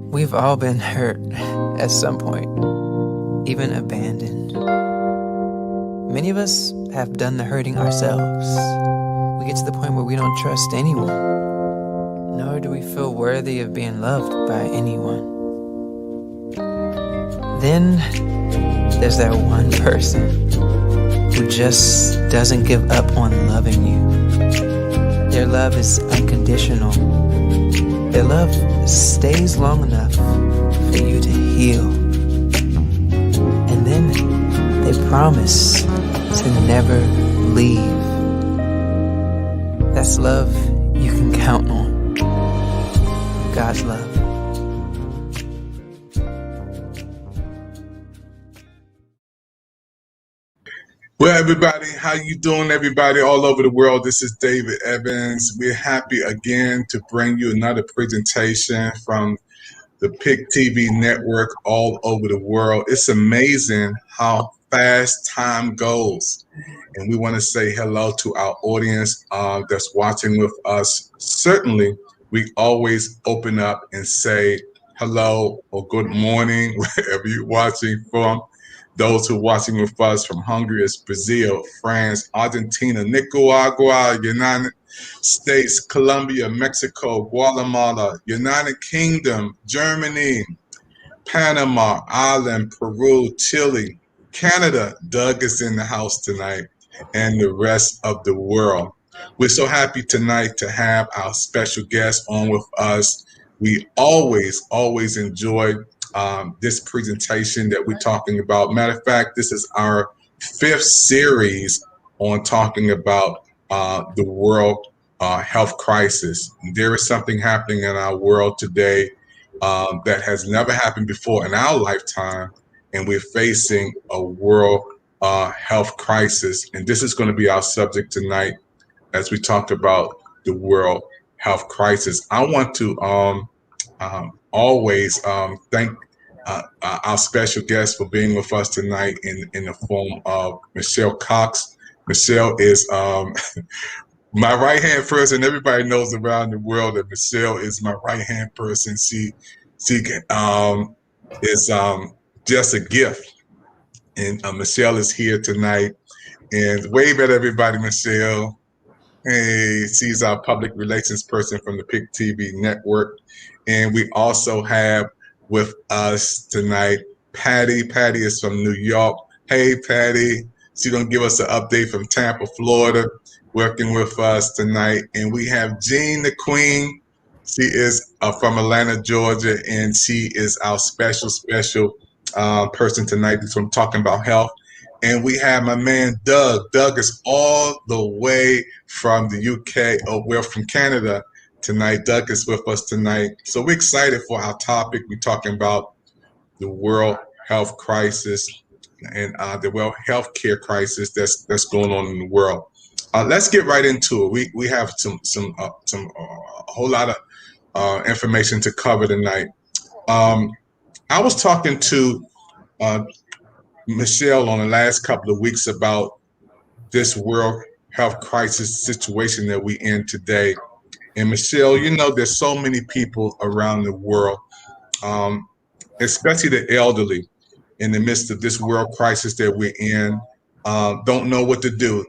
We've all been hurt at some point, even abandoned. Many of us have done the hurting ourselves. We get to the point where we don't trust anyone, nor do we feel worthy of being loved by anyone. Then there's that one person who just doesn't give up on loving you. Their love is unconditional. Their love stays long enough for you to heal. And then they promise to never leave. That's love you can count on. God's love. Well, everybody, how you doing, everybody all over the world? This is David Evans. We're happy again to bring you another presentation from the PIC TV network all over the world. It's amazing how fast time goes. And we want to say hello to our audience that's watching with us. Certainly, we always open up and say hello or good morning, wherever you're watching from. Those who are watching with us from Hungary, Brazil, France, Argentina, Nicaragua, United States, Colombia, Mexico, Guatemala, United Kingdom, Germany, Panama, Ireland, Peru, Chile, Canada. Doug is in the house tonight, and the rest of the world. We're so happy tonight to have our special guest on with us. We always enjoy this presentation that we're talking about. Matter of fact, this is our 5th series on talking about the world health crisis. There is something happening in our world today that has never happened before in our lifetime, and we're facing a world health crisis. And this is going to be our subject tonight as we talk about the world health crisis. I want to always thank our special guest for being with us tonight in the form of Michelle Cox. Michelle is My right hand person. Everybody knows around the world that Michelle is my right hand person. She is just a gift, and Michelle is here tonight. And wave at everybody, Michelle. Hey, she's our public relations person from the PIC TV network. And we also have with us tonight Patty. Patty is from New York. Hey, Patty. She's going to give us an update from Tampa, Florida, working with us tonight. And we have Jean the Queen. She is from Atlanta, Georgia, and she is our special person tonight from Talking About Health. And we have my man Doug. Doug is all the way from the UK, we're from Canada tonight. Doug is with us tonight. So we're excited for our topic. We're talking about the world health crisis and the world health care crisis that's going on in the world. Let's get right into it. We have a whole lot of information to cover tonight. I was talking to Michelle on the last couple of weeks about this world health crisis situation that we're in today. And Michelle, you know, there's so many people around the world, especially the elderly, in the midst of this world crisis that we're in, don't know what to do.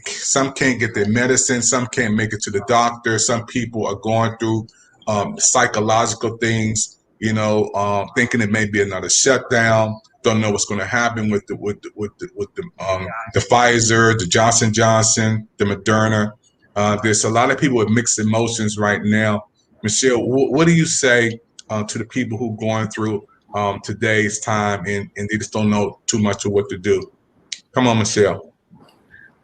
Some can't get their medicine, some can't make it to the doctor. Some people are going through psychological things, you know, thinking it may be another shutdown. Don't know what's going to happen with the Pfizer, the Johnson Johnson, the Moderna. There's a lot of people with mixed emotions right now. Michelle, what do you say to the people who are going through today's time and they just don't know too much of what to do? Come on, Michelle.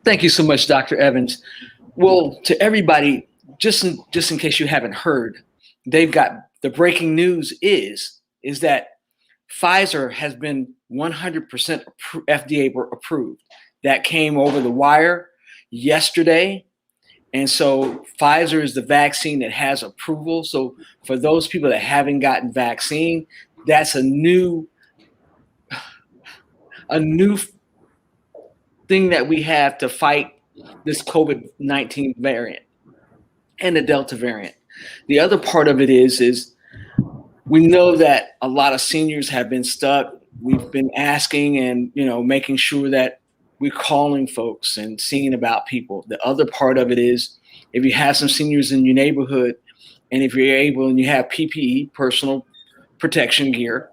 Thank you so much, Dr. Evans. Well, to everybody, just in case you haven't heard, they've got the breaking news is that Pfizer has been 100% FDA approved. That came over the wire yesterday. And so Pfizer is the vaccine that has approval. So for those people that haven't gotten vaccine, that's a new thing that we have to fight this COVID-19 variant and the Delta variant. The other part of it is we know that a lot of seniors have been stuck. We've been asking and, you know, making sure that we're calling folks and seeing about people. The other part of it is if you have some seniors in your neighborhood and if you're able and you have PPE, personal protection gear,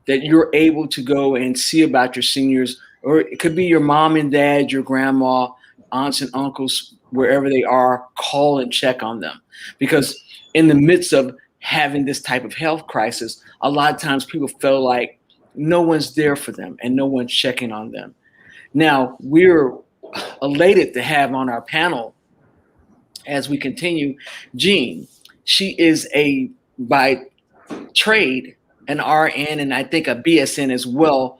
that you're able to go and see about your seniors, or it could be your mom and dad, your grandma, aunts and uncles, wherever they are, call and check on them. Because in the midst of having this type of health crisis, a lot of times people feel like no one's there for them and no one's checking on them. Now, we're elated to have on our panel, as we continue, Jean. She is by trade, an RN and I think a BSN as well.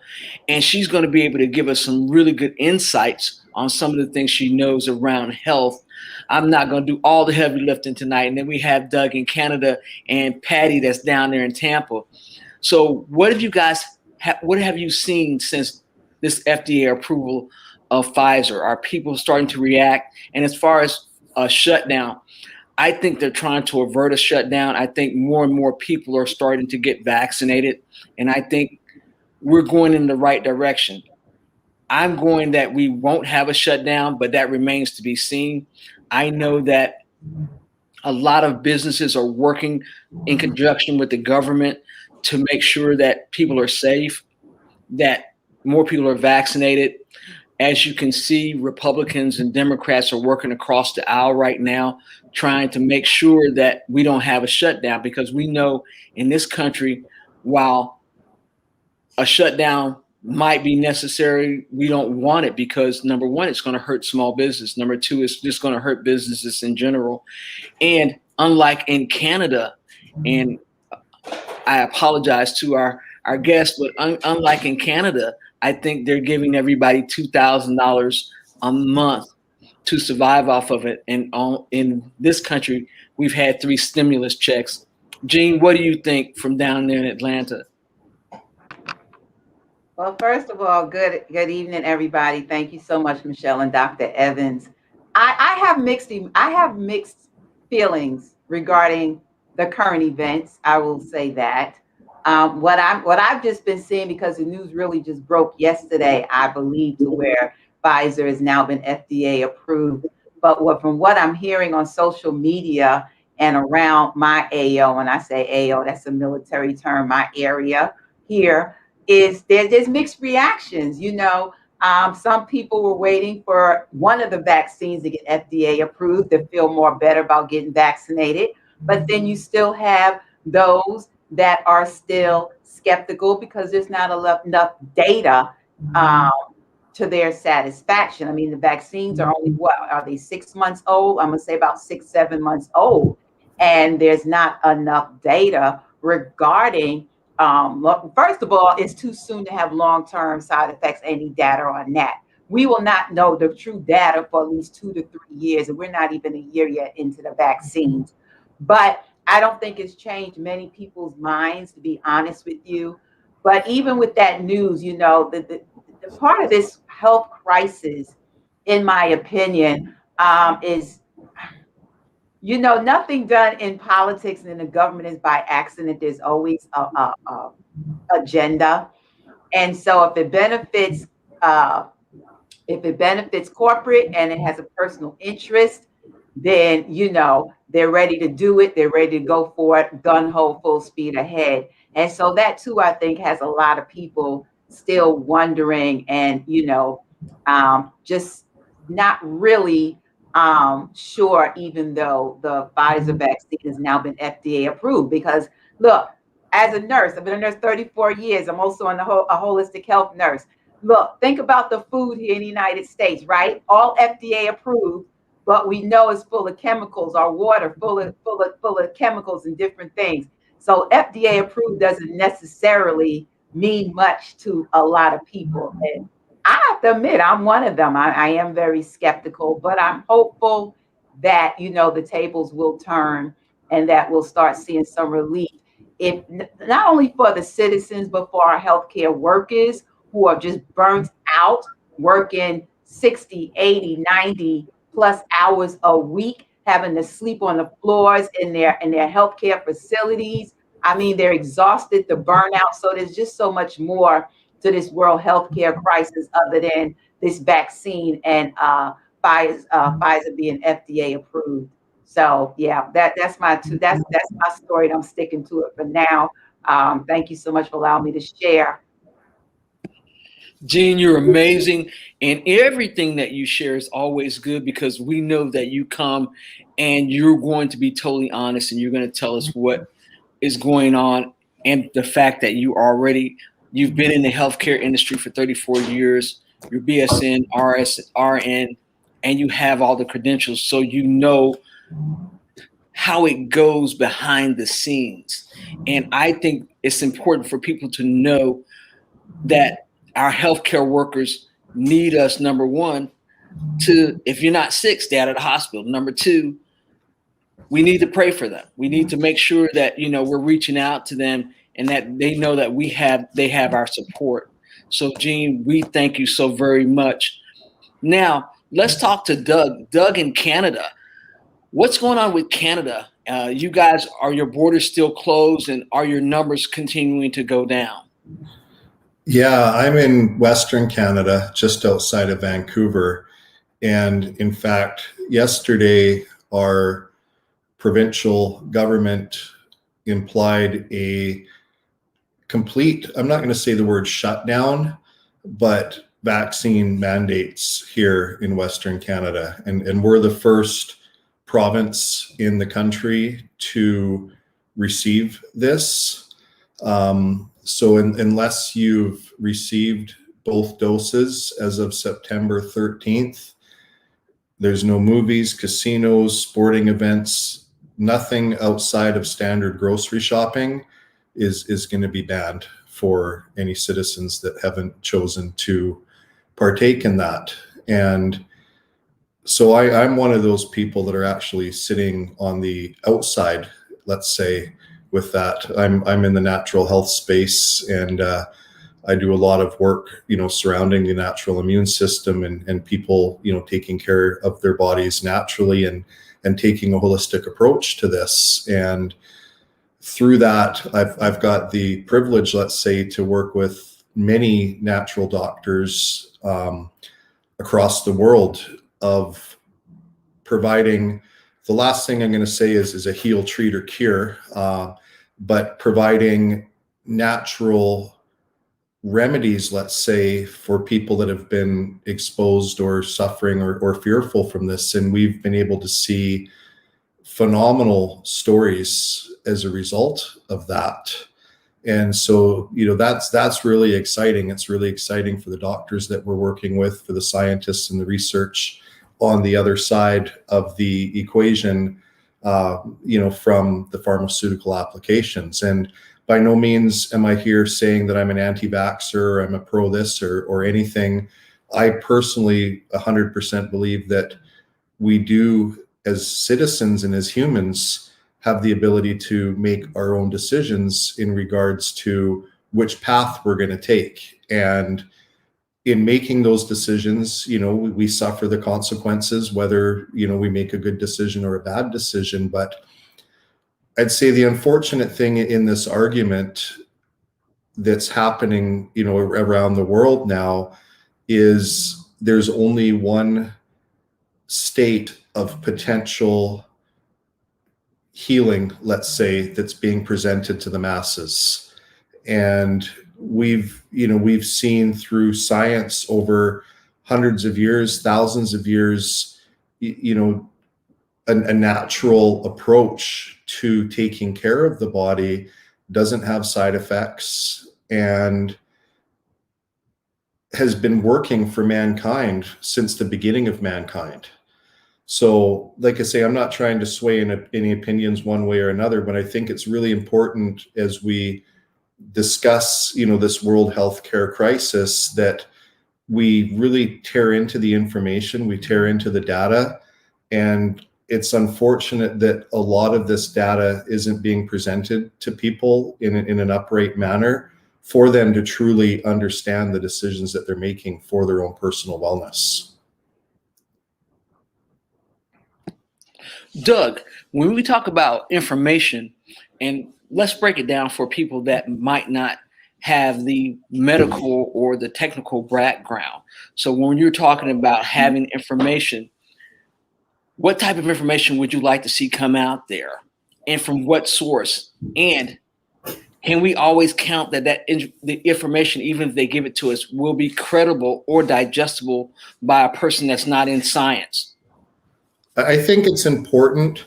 And she's going to be able to give us some really good insights on some of the things she knows around health. I'm not going to do all the heavy lifting tonight. And then we have Doug in Canada and Patty that's down there in Tampa. So what have you guys, what have you seen since this FDA approval of Pfizer? Are people starting to react? And as far as a shutdown, I think they're trying to avert a shutdown. I think more and more people are starting to get vaccinated. And I think we're going in the right direction. I'm going that we won't have a shutdown, but that remains to be seen. I know that a lot of businesses are working in conjunction with the government to make sure that people are safe, that more people are vaccinated. As you can see, Republicans and Democrats are working across the aisle right now, trying to make sure that we don't have a shutdown, because we know in this country, while a shutdown might be necessary, we don't want it because, number one, it's going to hurt small business. Number two, it's just going to hurt businesses in general. And unlike in Canada, and I apologize to our guests, but unlike in Canada, I think they're giving everybody $2,000 a month to survive off of it. And in this country, we've had 3 stimulus checks. Jean, what do you think from down there in Atlanta? Well, first of all, good evening, everybody. Thank you so much, Michelle and Dr. Evans, I have mixed feelings regarding the current events. I will say that. What I've just been seeing, because the news really just broke yesterday, I believe, to where Pfizer has now been FDA approved. But from what I'm hearing on social media and around my AO, when I say AO, that's a military term, my area here, is there's mixed reactions. Some people were waiting for one of the vaccines to get FDA approved to feel more better about getting vaccinated. But then you still have those that are still skeptical because there's not enough data to their satisfaction. I mean, the vaccines are only, what are they, 6 months old? I'm gonna say about 6-7 months old, and there's not enough data regarding. First of all, it's too soon to have long-term side effects. Any data on that? We will not know the true data for at least 2 to 3 years, and we're not even a year yet into the vaccines. But I don't think it's changed many people's minds, to be honest with you. But even with that news, the part of this health crisis, in my opinion, is, nothing done in politics and in the government is by accident. There's always a agenda. And so if it benefits corporate and it has a personal interest, then they're ready to do it. They're ready to go for it, gun-ho, full speed ahead. And so that too, I think, has a lot of people still wondering and just not really sure, even though the Pfizer vaccine has now been FDA approved. Because look, as a nurse, I've been a nurse 34 years. I'm also a holistic health nurse. Look, think about the food here in the United States, right? All FDA approved, but we know it's full of chemicals. Our water full of chemicals and different things. So FDA approved doesn't necessarily mean much to a lot of people. And I have to admit, I'm one of them. I am very skeptical, but I'm hopeful that, the tables will turn and that we'll start seeing some relief. If not only for the citizens, but for our healthcare workers who are just burnt out, working 60, 80, 90 plus hours a week, having to sleep on the floors in their healthcare facilities. I mean, they're exhausted, the burnout. So there's just so much more to this world healthcare crisis other than this vaccine and Pfizer being FDA approved. So yeah, that's my story, and I'm sticking to it for now. Thank you so much for allowing me to share. Jean, you're amazing, and everything that you share is always good because we know that you come and you're going to be totally honest and you're going to tell us what is going on, and the fact that you've been in the healthcare industry for 34 years, you're BSN, RN, and you have all the credentials, so you know how it goes behind the scenes. And I think it's important for people to know that our healthcare workers need us, number one, to, if you're not sick, stay out of the hospital. Number two, we need to pray for them. We need to make sure that, we're reaching out to them and that they know that they have our support. So Jean, we thank you so very much. Now, let's talk to Doug. Doug in Canada. What's going on with Canada? You guys, are your borders still closed, and are your numbers continuing to go down? Yeah, I'm in Western Canada, just outside of Vancouver. And in fact, yesterday, our provincial government implied a complete, I'm not going to say the word shutdown, but vaccine mandates here in Western Canada. And we're the first province in the country to receive this. So unless you've received both doses as of September 13th, there's no movies, casinos, sporting events, nothing outside of standard grocery shopping is going to be banned for any citizens that haven't chosen to partake in that. And so I'm one of those people that are actually sitting on the outside, let's say, with that. I'm in the natural health space, and I do a lot of work, surrounding the natural immune system and people, taking care of their bodies naturally and taking a holistic approach to this. And through that, I've got the privilege, let's say, to work with many natural doctors across the world of providing, the last thing I'm going to say is a heal, treat, or cure, but providing natural remedies, let's say, for people that have been exposed or suffering or fearful from this. And we've been able to see phenomenal stories as a result of that. And so, that's really exciting. It's really exciting for the doctors that we're working with, for the scientists and the research on the other side of the equation, from the pharmaceutical applications. And by no means am I here saying that I'm an anti-vaxxer, or I'm a pro this or anything. I personally 100% believe that we do, as citizens and as humans, have the ability to make our own decisions in regards to which path we're going to take. And in making those decisions, we suffer the consequences, whether, we make a good decision or a bad decision. But I'd say the unfortunate thing in this argument that's happening, around the world now is there's only one state of potential healing, let's say, that's being presented to the masses. And we've seen through science over hundreds of years, thousands of years, a natural approach to taking care of the body doesn't have side effects and has been working for mankind since the beginning of mankind. So, like I say, I'm not trying to sway any opinions one way or another, but I think it's really important as we discuss, this world healthcare crisis, that we really tear into the information, we tear into the data. And it's unfortunate that a lot of this data isn't being presented to people in an upright manner for them to truly understand the decisions that they're making for their own personal wellness. Doug, when we talk about information, and let's break it down for people that might not have the medical or the technical background. So when you're talking about having information, what type of information would you like to see come out there, and from what source? And can we always count that the information, even if they give it to us, will be credible or digestible by a person that's not in science? I think it's important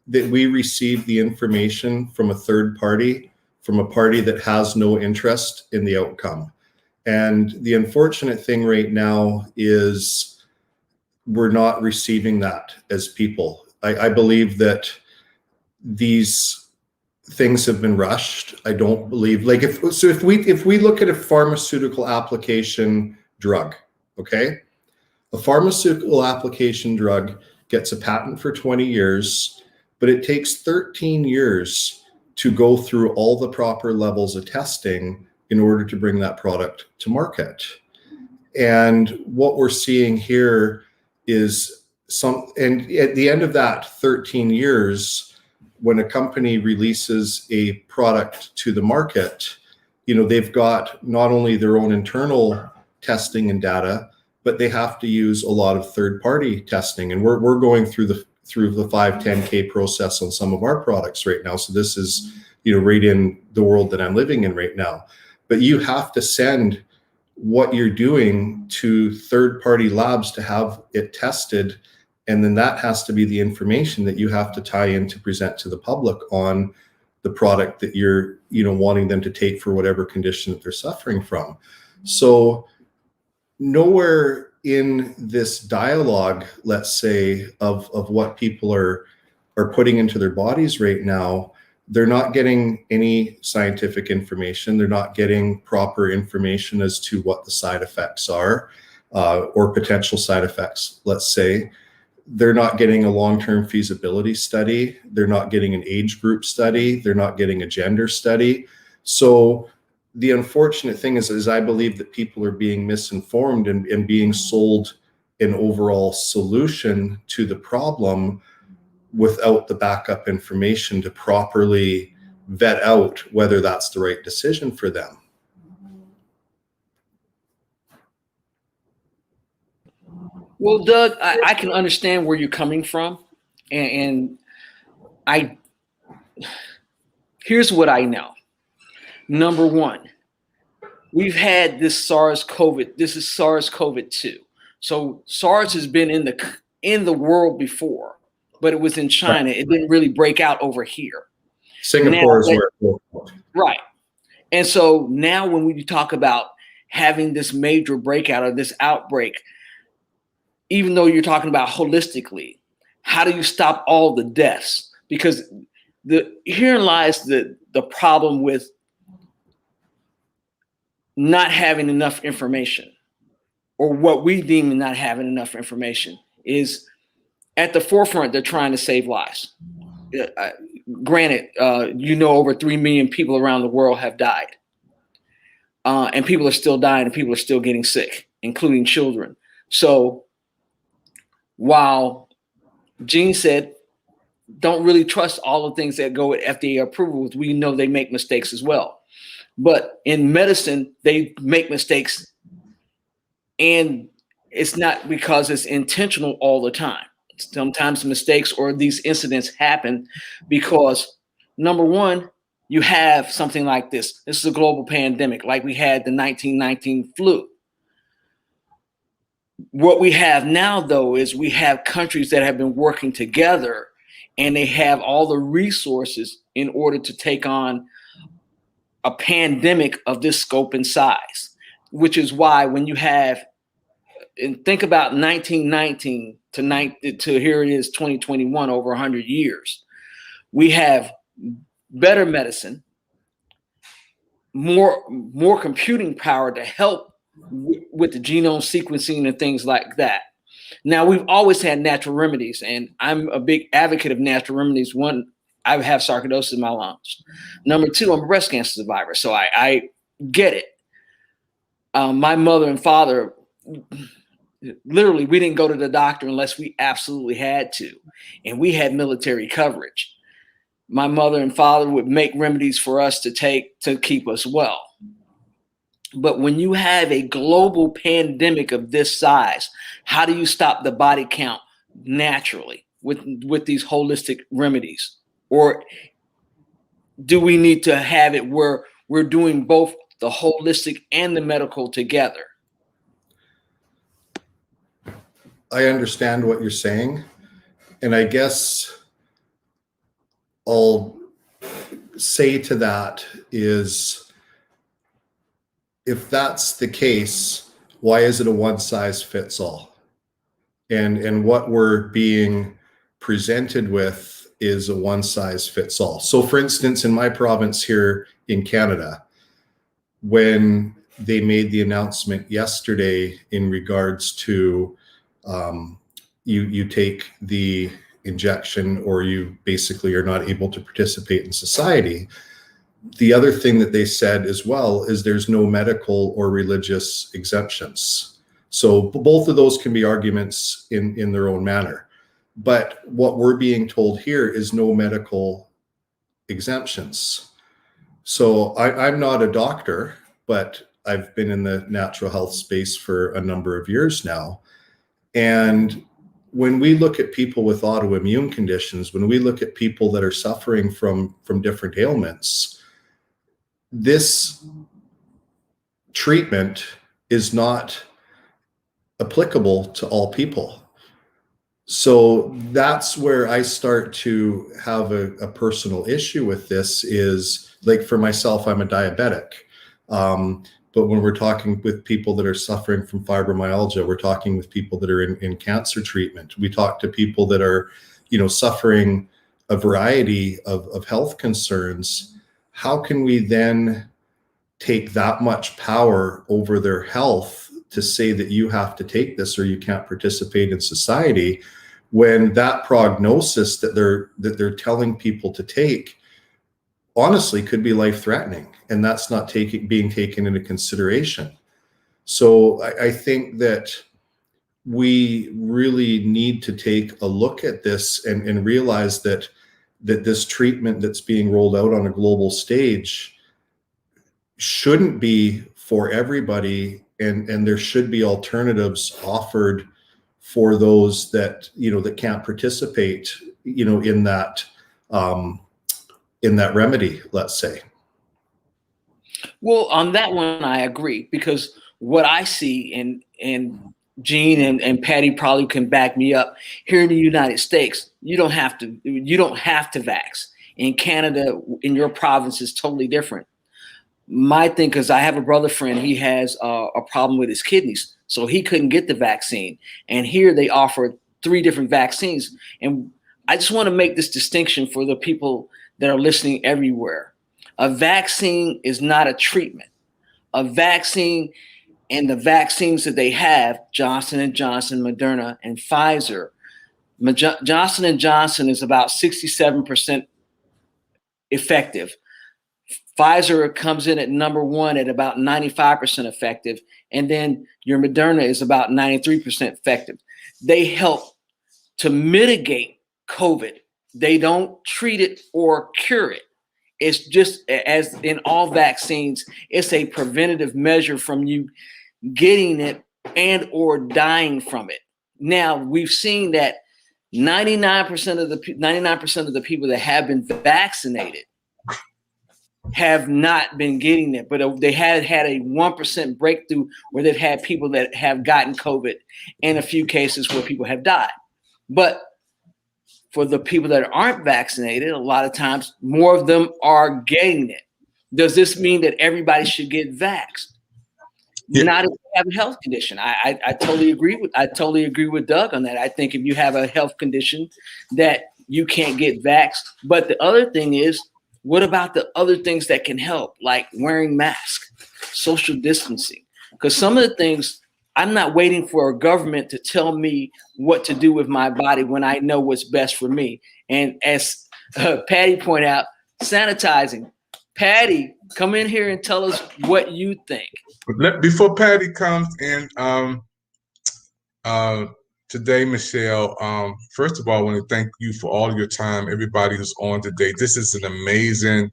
that we receive the information from a third party, from a party that has no interest in the outcome. And the unfortunate thing right now is we're not receiving that as people. I believe that these things have been rushed. I don't believe, if we look at a pharmaceutical application drug, okay? A pharmaceutical application drug gets a patent for 20 years, but it takes 13 years to go through all the proper levels of testing in order to bring that product to market. And what we're seeing here is and at the end of that 13 years, when a company releases a product to the market, they've got not only their own internal testing and data, but they have to use a lot of third-party testing. And we're going through the 510K process on some of our products right now. So this is, right in the world that I'm living in right now. But you have to send what you're doing to third-party labs to have it tested. And then that has to be the information that you have to tie in to present to the public on the product that you're, wanting them to take for whatever condition that they're suffering from. So nowhere in this dialogue, let's say, of what people are putting into their bodies right now, they're not getting any scientific information. They're not getting proper information as to what the side effects are, or potential side effects, let's say. They're not getting a long-term feasibility study. They're not getting an age group study. They're not getting a gender study. So the unfortunate thing is I believe that people are being misinformed and being sold an overall solution to the problem without the backup information to properly vet out whether that's the right decision for them. Well, Doug, I can understand where you're coming from, and here's what I know. Number one, we've had this SARS-CoV. This is SARS-CoV-2. So SARS has been in the world before, but it was in China. Right. It didn't really break out over here. Singapore is where it broke. Right. And so now when we talk about having this major breakout or this outbreak, even though you're talking about holistically, how do you stop all the deaths? Because herein lies the problem with not having enough information, or what we deem not having enough information, is at the forefront, they're trying to save lives. Granted, over 3 million people around the world have died. And people are still dying, and people are still getting sick, including children. So while Gene said, don't really trust all the things that go with FDA approvals, we know they make mistakes as well. But in medicine, they make mistakes, and it's not because it's intentional all the time. Sometimes mistakes or these incidents happen because, number one, you have something like this. This is a global pandemic, like we had the 1919 flu. What we have now, though, is we have countries that have been working together, and they have all the resources in order to take on a pandemic of this scope and size, which is why when you have, and think about 1919 to here it is 2021, over 100 years, we have better medicine, more computing power to help with the genome sequencing and things like that. Now, we've always had natural remedies, and I'm a big advocate of natural remedies. One, I have sarcoidosis in my lungs. Number two, I'm a breast cancer survivor, so I get it. My mother and father, literally, we didn't go to the doctor unless we absolutely had to, and we had military coverage. My mother and father would make remedies for us to take to keep us well. But when you have a global pandemic of this size, how do you stop the body count naturally with these holistic remedies? Or do we need to have it where we're doing both the holistic and the medical together? I understand what you're saying. And I guess I'll say to that is, if that's the case, why is it a one size fits all? And what we're being presented with is a one size fits all. So for instance, in my province here in Canada, when they made the announcement yesterday in regards to you take the injection or you basically are not able to participate in society, the other thing that they said as well is there's no medical or religious exemptions. So both of those can be arguments in their own manner. But what we're being told here is no medical exemptions. So I'm not a doctor, but I've been in the natural health space for a number of years now. And when we look at people with autoimmune conditions, when we look at people that are suffering from different ailments, this treatment is not applicable to all people. So that's where I start to have a personal issue with this. Is like, for myself, I'm a diabetic. But when we're talking with people that are suffering from fibromyalgia, we're talking with people that are in cancer treatment. We talk to people that are, suffering a variety of health concerns. How can we then take that much power over their health to say that you have to take this or you can't participate in society, when that prognosis that they're telling people to take honestly could be life-threatening, and that's not being taken into consideration. So I think that we really need to take a look at this and realize that this treatment that's being rolled out on a global stage shouldn't be for everybody, and there should be alternatives offered for those that, you know, that can't participate, you know, in that remedy, let's say. Well, on that one, I agree, because what I see, and Gene and Patty probably can back me up, here in the United States, you don't have to vax. In Canada, in your province, is totally different. My thing, because I have a brother friend, he has a problem with his kidneys, so he couldn't get the vaccine. And here they offer 3 different vaccines. And I just want to make this distinction for the people that are listening everywhere. A vaccine is not a treatment. A vaccine, and the vaccines that they have, Johnson & Johnson, Moderna, and Pfizer, Johnson & Johnson is about 67% effective. Pfizer comes in at number 1 at about 95% effective. And then your Moderna is about 93% effective. They help to mitigate COVID. They don't treat it or cure it. It's just, as in all vaccines, it's a preventative measure from you getting it and or dying from it. Now, we've seen that 99% of the people that have been vaccinated have not been getting it, but they had a 1% breakthrough where they've had people that have gotten COVID, and a few cases where people have died. But for the people that aren't vaccinated, a lot of times more of them are getting it. Does this mean that everybody should get vaxxed? Yeah. Not if you have a health condition. I totally agree with Doug on that. I think if you have a health condition that you can't get vaxxed. But the other thing is, what about the other things that can help, like wearing masks, social distancing? Because some of the things, I'm not waiting for a government to tell me what to do with my body when I know what's best for me. And as Patty pointed out, sanitizing. Patty, come in here and tell us what you think. Before Patty comes in today, Michelle, first of all, I want to thank you for all your time, everybody who's on today. This is an amazing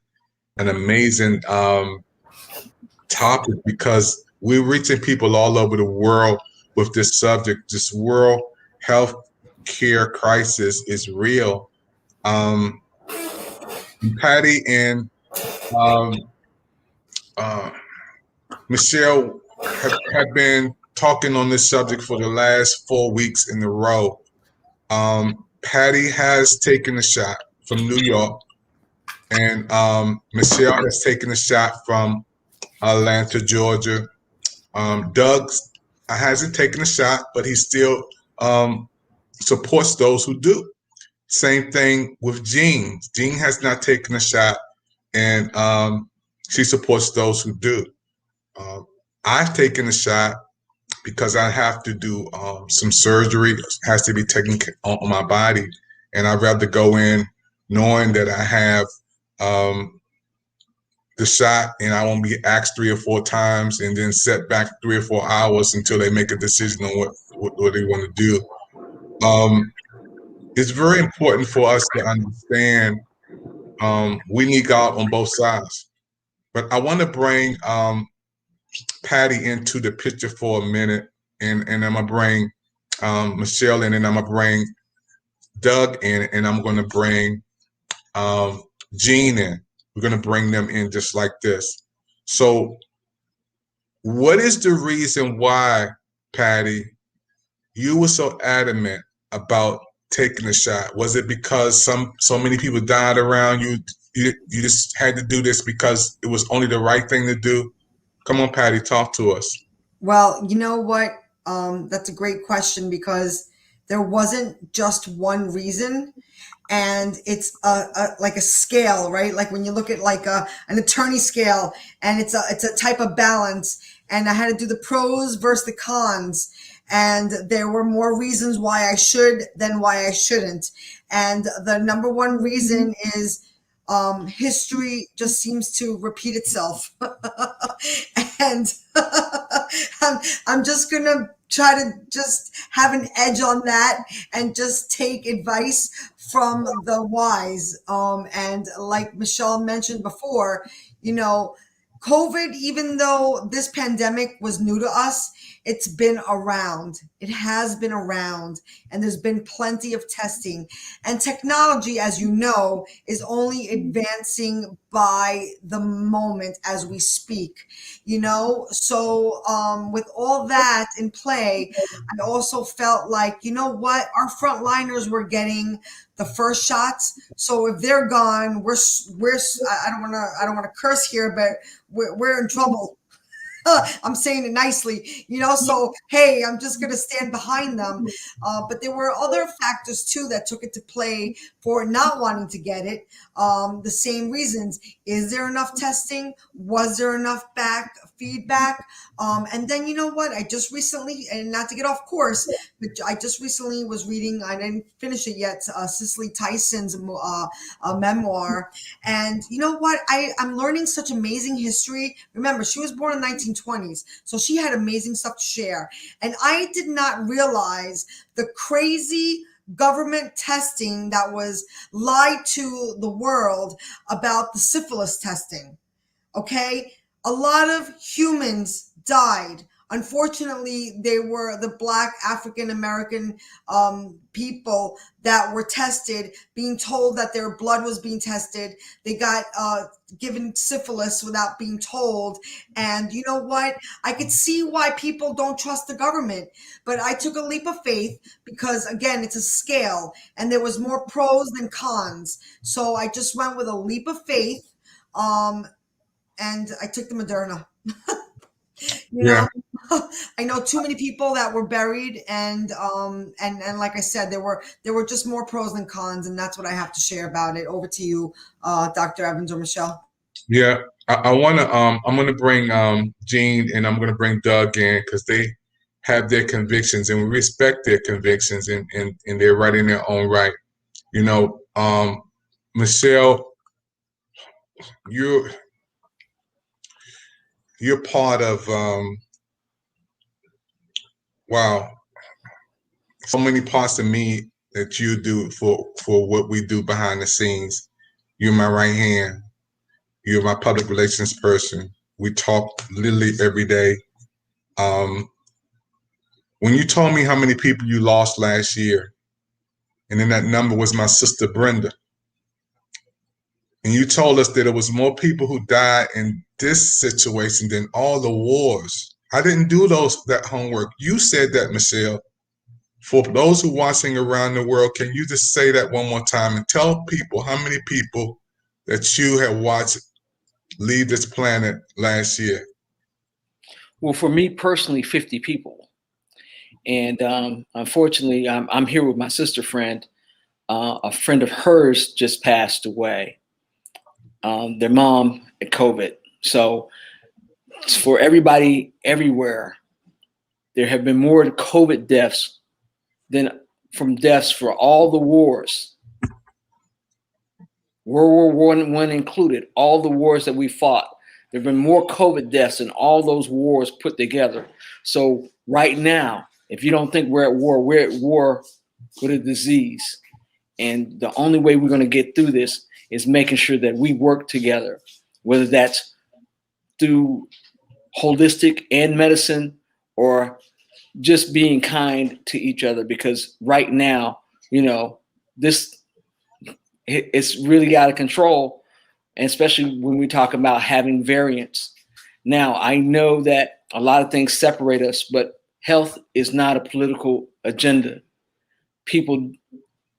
topic, because we're reaching people all over the world with this subject. This world health care crisis is real. Patty and Michelle have been talking on this subject for the last 4 weeks in a row. Patty has taken a shot from New York, and Michelle has taken a shot from Atlanta, Georgia. Doug hasn't taken a shot, but he still supports those who do. Same thing with Jean. Jean has not taken a shot, and she supports those who do. I've taken a shot because I have to do some surgery, has to be taken on my body, and I'd rather go in knowing that I have the shot, and I won't be asked 3 or 4 times and then set back 3 or 4 hours until they make a decision on what they want to do. It's very important for us to understand we need God on both sides. But I want to bring Patty into the picture for a minute, and I'm gonna bring Michelle in, and I'm gonna bring Doug in, and I'm gonna bring Jean in. We're gonna bring them in just like this. So what is the reason why, Patty, you were so adamant about taking a shot? Was it because so many people died around you? You just had to do this because it was only the right thing to do? Come on, Patty, talk to us. Well, you know what? That's a great question, because there wasn't just one reason, and it's like a scale, right? Like when you look at like an attorney scale, and it's a type of balance, and I had to do the pros versus the cons, and there were more reasons why I should than why I shouldn't. And the number one reason is history just seems to repeat itself. And I'm just going to try to just have an edge on that and just take advice from the wise. And like Michelle mentioned before, COVID, even though this pandemic was new to us, it's been around. It has been around, and there's been plenty of testing. And technology, as you know, is only advancing by the moment as we speak. So with all that in play, I also felt like, our frontliners were getting the first shots. So if they're gone, we're I don't want to curse here, but we're in trouble. I'm saying it nicely, so hey, I'm just going to stand behind them. But there were other factors too that took it to play for not wanting to get it. The same reasons. Is there enough testing? Was there enough feedback? And then, you know what? I just recently, and not to get off course, but I just recently was reading, I didn't finish it yet, Cicely Tyson's memoir. And you know what? I'm learning such amazing history. Remember, she was born in 1920s, so she had amazing stuff to share. And I did not realize the crazy government testing that was lied to the world about the syphilis testing. Okay? A lot of humans died. Unfortunately, they were the Black African American people that were tested, being told that their blood was being tested. They got given syphilis without being told. And you know what? I could see why people don't trust the government. But I took a leap of faith because, again, it's a scale and there was more pros than cons. So I just went with a leap of faith. And I took the Moderna. I know too many people that were buried, and like I said, there were just more pros than cons, and that's what I have to share about it. Over to you, Dr. Evans or Michelle. Yeah, I want to. I'm going to bring Gene and I'm going to bring Doug in because they have their convictions and we respect their convictions and they're right in their own right. Michelle, you're part of wow, so many parts of me that you do for what we do behind the scenes. You're my right hand. You're my public relations person. We talk literally every day. When you told me how many people you lost last year, and then that number was my sister Brenda, and you told us that it was more people who died in this situation than all the wars. I didn't do that homework. You said that, Michelle. For those who are watching around the world, can you just say that one more time and tell people how many people that you have watched leave this planet last year? Well, for me personally, 50 people. And unfortunately, I'm here with my sister friend. A friend of hers just passed away. Their mom had COVID. So for everybody everywhere, there have been more COVID deaths than from deaths for all the wars. World War I included, all the wars that we fought. There have been more COVID deaths than all those wars put together. So right now, if you don't think we're at war with a disease. And the only way we're going to get through this is making sure that we work together, whether that's through holistic and medicine or just being kind to each other. Because right now, it's really out of control, and especially when we talk about having variants. Now, I know that a lot of things separate us, but health is not a political agenda. People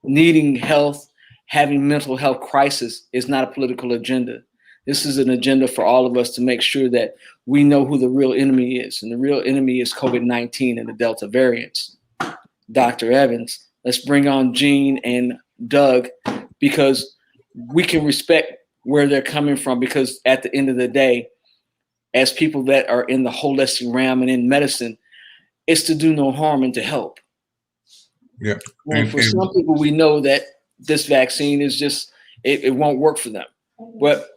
needing health, having mental health crisis is not a political agenda. This is an agenda for all of us to make sure that we know who the real enemy is. And the real enemy is COVID-19 and the Delta variants. Dr. Evans, let's bring on Gene and Doug, because we can respect where they're coming from, because at the end of the day, as people that are in the holistic realm and in medicine, it's to do no harm and to help. Yeah. And for some people, we know that this vaccine is just, it won't work for them. but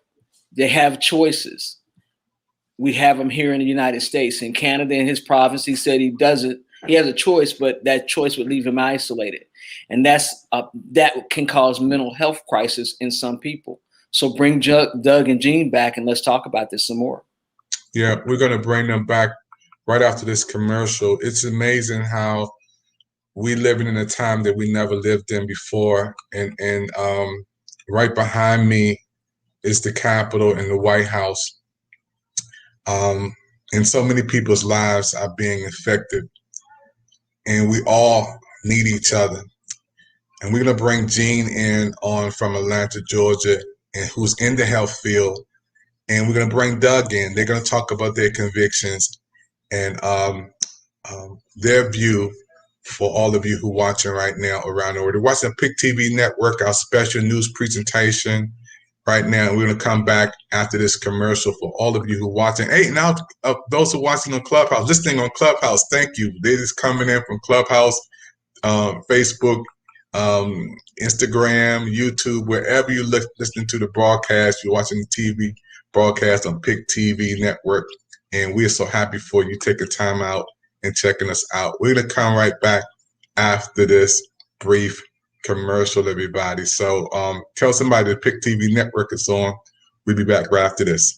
they have choices. We have them here in the United States. In Canada, in his province, he said he doesn't. He has a choice, but that choice would leave him isolated, and that can cause mental health crisis in some people. So bring Doug and Gene back, and let's talk about this some more. Yeah, we're going to bring them back right after this commercial. It's amazing how we living in a time that we never lived in before, and right behind me is the Capitol and the White House. And so many people's lives are being affected, and we all need each other. And we're going to bring Gene in on from Atlanta, Georgia, and who's in the health field. And we're going to bring Doug in. They're going to talk about their convictions and their view for all of you who are watching right now around the world. We're watching PIC TV Network, our special news presentation right now. We're going to come back after this commercial for all of you who are watching. Hey, now those who are watching on Clubhouse, listening on Clubhouse, thank you. They're just coming in from Clubhouse, Facebook, Instagram, YouTube, wherever you listening to the broadcast. You're watching the TV broadcast on PIC TV Network, and we're so happy for you taking time out and checking us out. We're going to come right back after this brief commercial, everybody. So tell somebody the PIC TV Network is on. We'll be back right after this.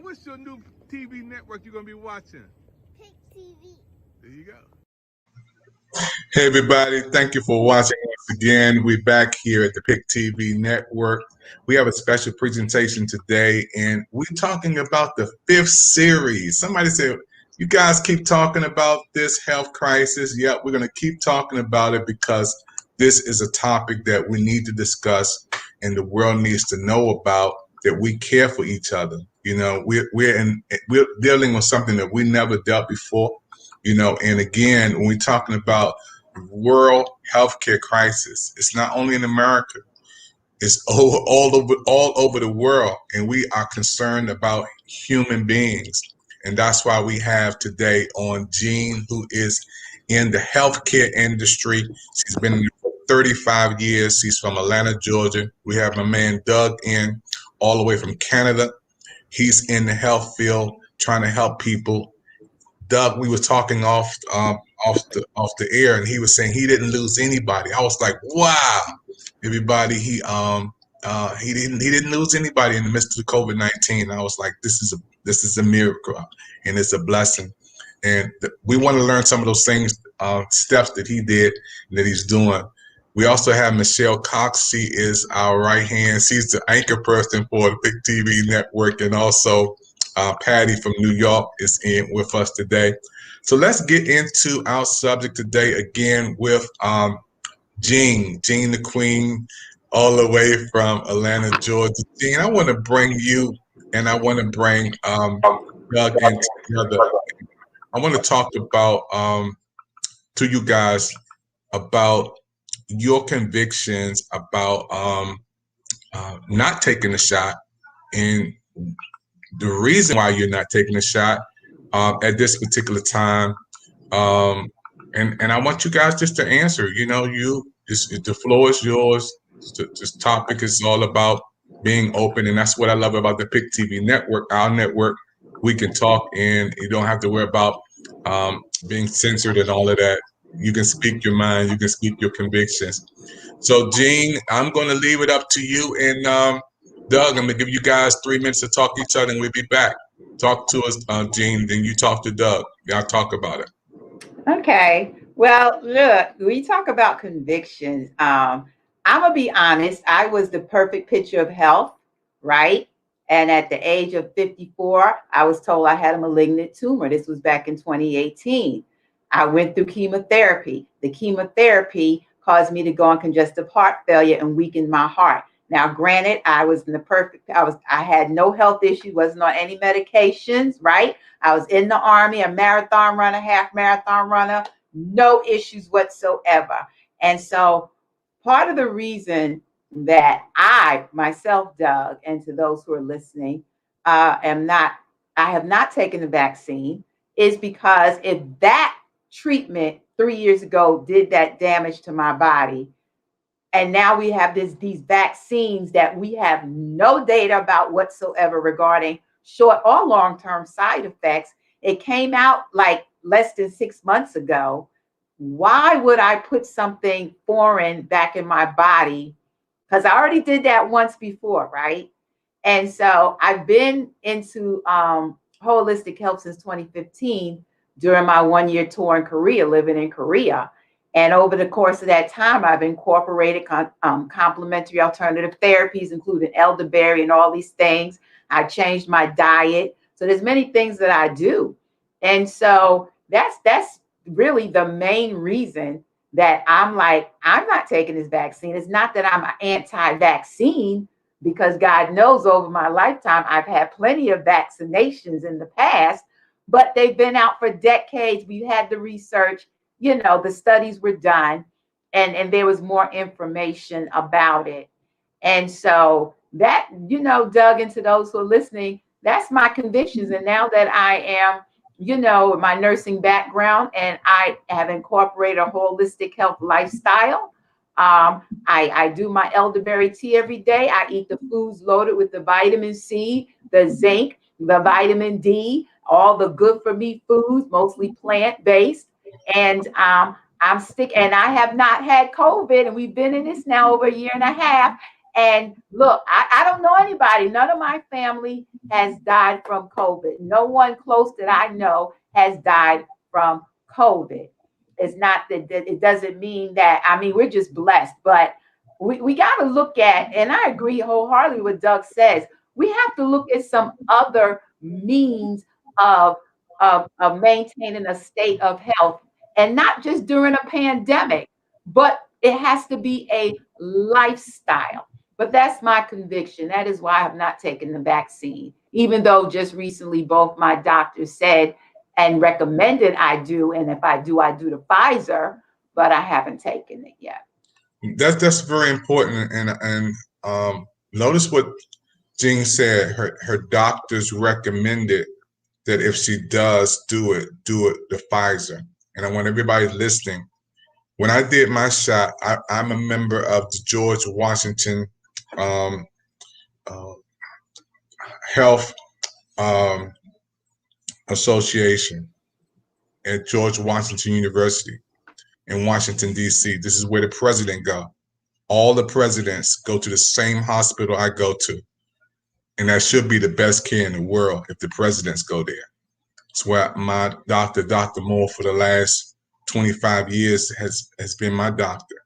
What's your new TV network you're going to be watching? PIC TV. There you go. Hey, everybody. Thank you for watching once again. We're back here at the PIC TV Network. We have a special presentation today, and we're talking about the 5th series. Somebody said, you guys keep talking about this health crisis. Yep, we're going to keep talking about it because this is a topic that we need to discuss and the world needs to know about, that we care for each other. You know, we're dealing with something that we never dealt before, you know, and again, when we're talking about world healthcare crisis, it's not only in America, it's all over the world, and we are concerned about human beings. And that's why we have today on Gene, who is in the healthcare industry. She's been in it for 35 years. She's from Atlanta, Georgia. We have my man Doug in all the way from Canada. He's in the health field trying to help people. Doug, we were talking off off the air, and he was saying he didn't lose anybody. I was like, wow, everybody, he didn't lose anybody in the midst of COVID-19. I was like, this is a miracle, and it's a blessing. And we want to learn some of those things, steps that he did, that he's doing. We also have Michelle Cox. She is our right hand. She's the anchor person for the Big TV Network, and also Patty from New York is in with us today. So let's get into our subject today again with Jean the Queen, all the way from Atlanta, Georgia. Jean, I want to bring you and I want to bring Doug in together. I want to talk about to you guys about your convictions about not taking a shot, and the reason why you're not taking a shot at this particular time. And I want you guys just to answer. You know, the floor is yours. This topic is all about being open, and that's what I love about the PIC TV network. Our network, we can talk, and you don't have to worry about being censored and all of that. You can speak your mind. You can speak your convictions. So, Jean, I'm going to leave it up to you, and Doug, I'm going to give you guys 3 minutes to talk to each other, and we'll be back. Talk to us, Jean, then you talk to Doug. Y'all talk about it. Okay. Well, look, we talk about convictions. I'm going to be honest. I was the perfect picture of health, right? And at the age of 54, I was told I had a malignant tumor. This was back in 2018. I went through chemotherapy. The chemotherapy caused me to go on congestive heart failure and weakened my heart. Now, granted, I was in the perfect, I had no health issue, wasn't on any medications, right? I was in the Army, a marathon runner, half marathon runner, no issues whatsoever. And so part of the reason that I myself, Doug, and to those who are listening, I have not taken the vaccine is because if that treatment 3 years ago did that damage to my body, and now we have these vaccines that we have no data about whatsoever regarding short or long-term side effects. It came out like less than 6 months ago. Why would I put something foreign back in my body? Because I already did that once before, right? And so I've been into holistic health since 2015 during my 1-year tour in Korea, living in Korea. And over the course of that time, I've incorporated complementary alternative therapies, including elderberry and all these things. I changed my diet. So there's many things that I do. And so that's really the main reason that I'm like, I'm not taking this vaccine. It's not that I'm anti-vaccine, because God knows over my lifetime, I've had plenty of vaccinations in the past, but they've been out for decades. We had the research. You know, the studies were done and there was more information about it. And so that, you know, Doug, and to those who are listening, that's my convictions. And now that I am, you know, my nursing background and I have incorporated a holistic health lifestyle, I do my elderberry tea every day. I eat the foods loaded with the vitamin C, the zinc, the vitamin D, all the good for me foods, mostly plant-based. And I have not had COVID, and we've been in this now over 1.5 years. And look, I don't know anybody. None of my family has died from COVID. No one close that I know has died from COVID. It's not that it doesn't mean that, I mean, we're just blessed, but we got to look at, and I agree wholeheartedly with Doug says, we have to look at some other means of maintaining a state of health. And not just during a pandemic, but it has to be a lifestyle. But that's my conviction. That is why I have not taken the vaccine, even though just recently both my doctors said and recommended I do. And if I do the Pfizer, but I haven't taken it yet. That's very important. And notice what Jean said. Her doctors recommended that if she does do it the Pfizer. And I want everybody listening. When I did my shot, I'm a member of the George Washington Health Association. at George Washington University in Washington, D.C. This is where the president go. All the presidents go to the same hospital I go to. And that should be the best care in the world if the presidents go there. It's where my doctor, Dr. Moore, for the last 25 years has been my doctor.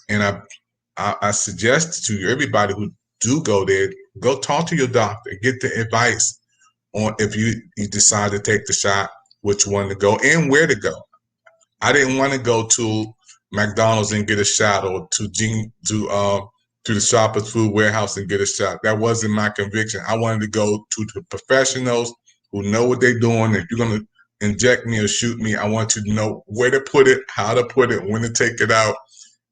And I suggest to everybody who do go there, go talk to your doctor, get the advice on if you decide to take the shot, which one to go and where to go. I didn't want to go to McDonald's and get a shot, or to the Shoppers Food Warehouse and get a shot. That wasn't my conviction. I wanted to go to the professionals who know what they're doing. If you're going to inject me or shoot me, I want you to know where to put it, how to put it, when to take it out.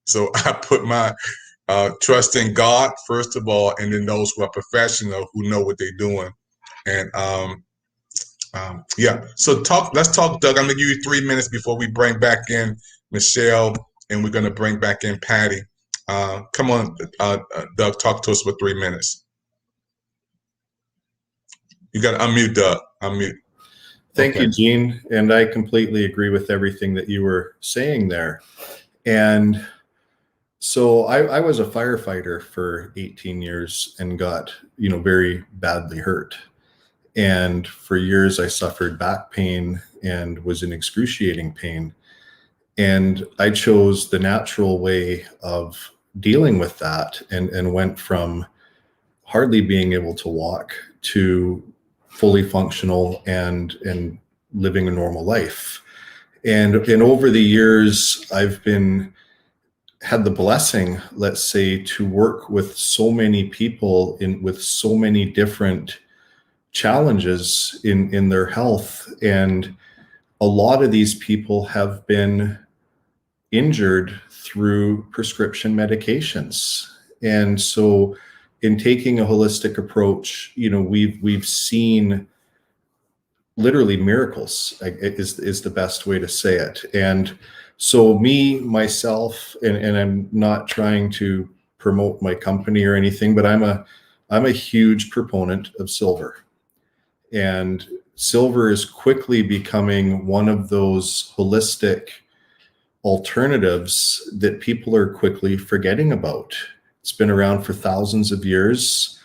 So I put my trust in God, first of all, and then those who are professional who know what they're doing. And yeah, so let's talk, Doug. I'm gonna give you 3 minutes before we bring back in Michelle, and we're gonna bring back in Patty. Come on, Doug, talk to us for 3 minutes. You gotta unmute, Doug, unmute. Thank you, Gene. And I completely agree with everything that you were saying there. And so I was a firefighter for 18 years and got, very badly hurt. And for years I suffered back pain and was in excruciating pain. And I chose the natural way of dealing with that and went from hardly being able to walk to fully functional and living a normal life. And over the years, I've had the blessing, let's say, to work with so many people with so many different challenges in their health. And a lot of these people have been injured through prescription medications. And so in taking a holistic approach, we've seen literally miracles, is the best way to say it. And so myself, and I'm not trying to promote my company or anything, but I'm a huge proponent of silver. And silver is quickly becoming one of those holistic alternatives that people are quickly forgetting about. It's been around for thousands of years,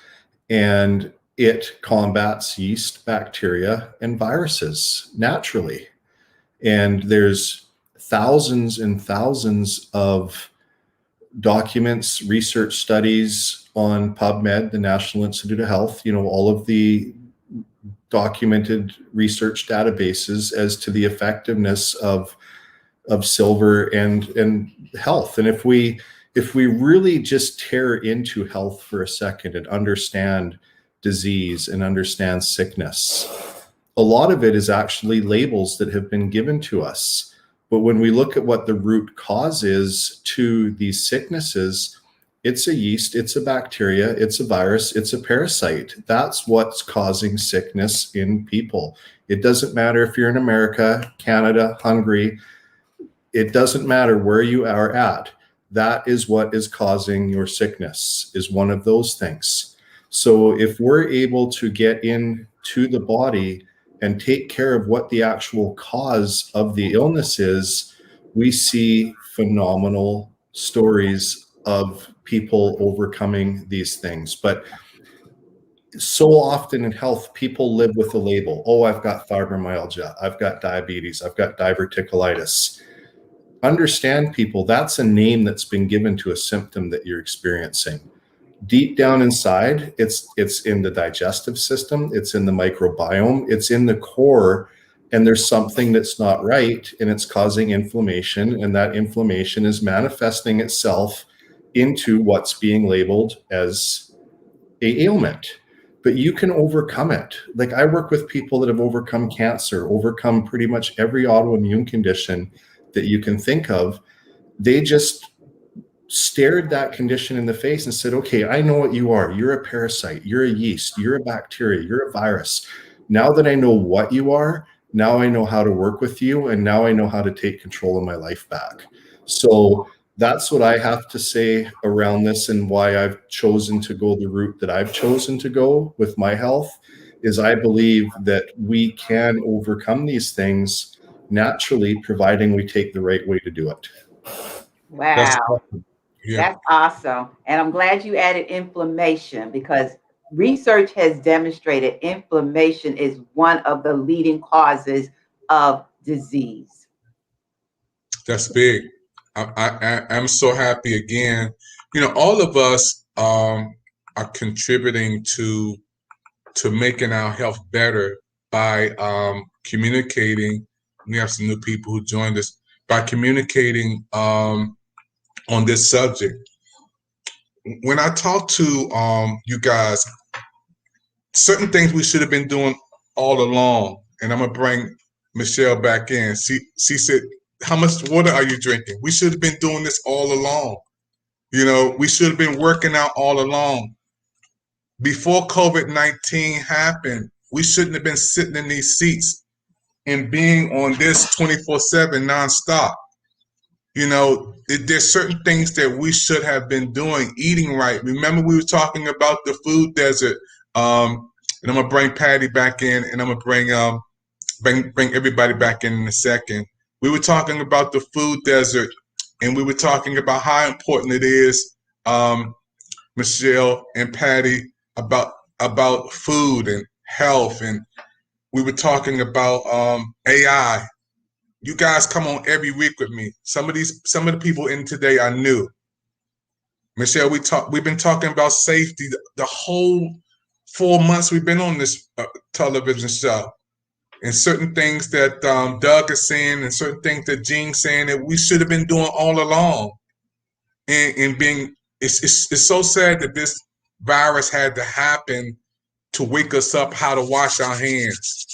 and it combats yeast, bacteria, and viruses naturally. And there's thousands and thousands of documents, research studies on PubMed, the National Institute of Health, all of the documented research databases as to the effectiveness of silver and health. And if we really just tear into health for a second and understand disease and understand sickness, a lot of it is actually labels that have been given to us. But when we look at what the root cause is to these sicknesses, it's a yeast, it's a bacteria, it's a virus, it's a parasite. That's what's causing sickness in people. It doesn't matter if you're in America, Canada, Hungary. It doesn't matter where you are at. That is what is causing your sickness, is one of those things. So if we're able to get into the body and take care of what the actual cause of the illness is, we see phenomenal stories of people overcoming these things. But so often in health, people live with a label. Oh, I've got fibromyalgia, I've got diabetes, I've got diverticulitis. Understand, people, that's a name that's been given to a symptom that you're experiencing. Deep down inside, it's in the digestive system, it's in the microbiome, it's in the core, and there's something that's not right, and it's causing inflammation, and that inflammation is manifesting itself into what's being labeled as a ailment. But you can overcome it. Like, I work with people that have overcome cancer, overcome pretty much every autoimmune condition that you can think of. They just stared that condition in the face and said, okay, I know what you are. You're a parasite, you're a yeast, you're a bacteria, you're a virus. Now that I know what you are, now I know how to work with you, and now I know how to take control of my life back. So that's what I have to say around this, and why I've chosen to go the route that I've chosen to go with my health, is I believe that we can overcome these things naturally, providing we take the right way to do it. That's Wow. yeah. That's awesome. And I'm glad you added inflammation, because research has demonstrated inflammation is one of the leading causes of disease. That's big. I'm so happy again. All of us are contributing to making our health better by communicating. We have some new people who joined us by communicating on this subject. When I talk to you guys, certain things we should have been doing all along, and I'm gonna bring Michelle back in. She said, "How much water are you drinking?" We should have been doing this all along. We should have been working out all along. Before COVID-19 happened, we shouldn't have been sitting in these seats and being on this 24/7 nonstop. There's certain things that we should have been doing, eating right. Remember, we were talking about the food desert. And I'm gonna bring Patty back in, and I'm gonna bring everybody back in a second. We were talking about the food desert, and we were talking about how important it is, Michelle and Patty, about food and health, and we were talking about AI. You guys come on every week with me. Some of the people in today are new. Michelle, we've been talking about safety the whole 4 months we've been on this television show, and certain things that Doug is saying, and certain things that Gene's saying that we should have been doing all along. And it's so sad that this virus had to happen to wake us up how to wash our hands.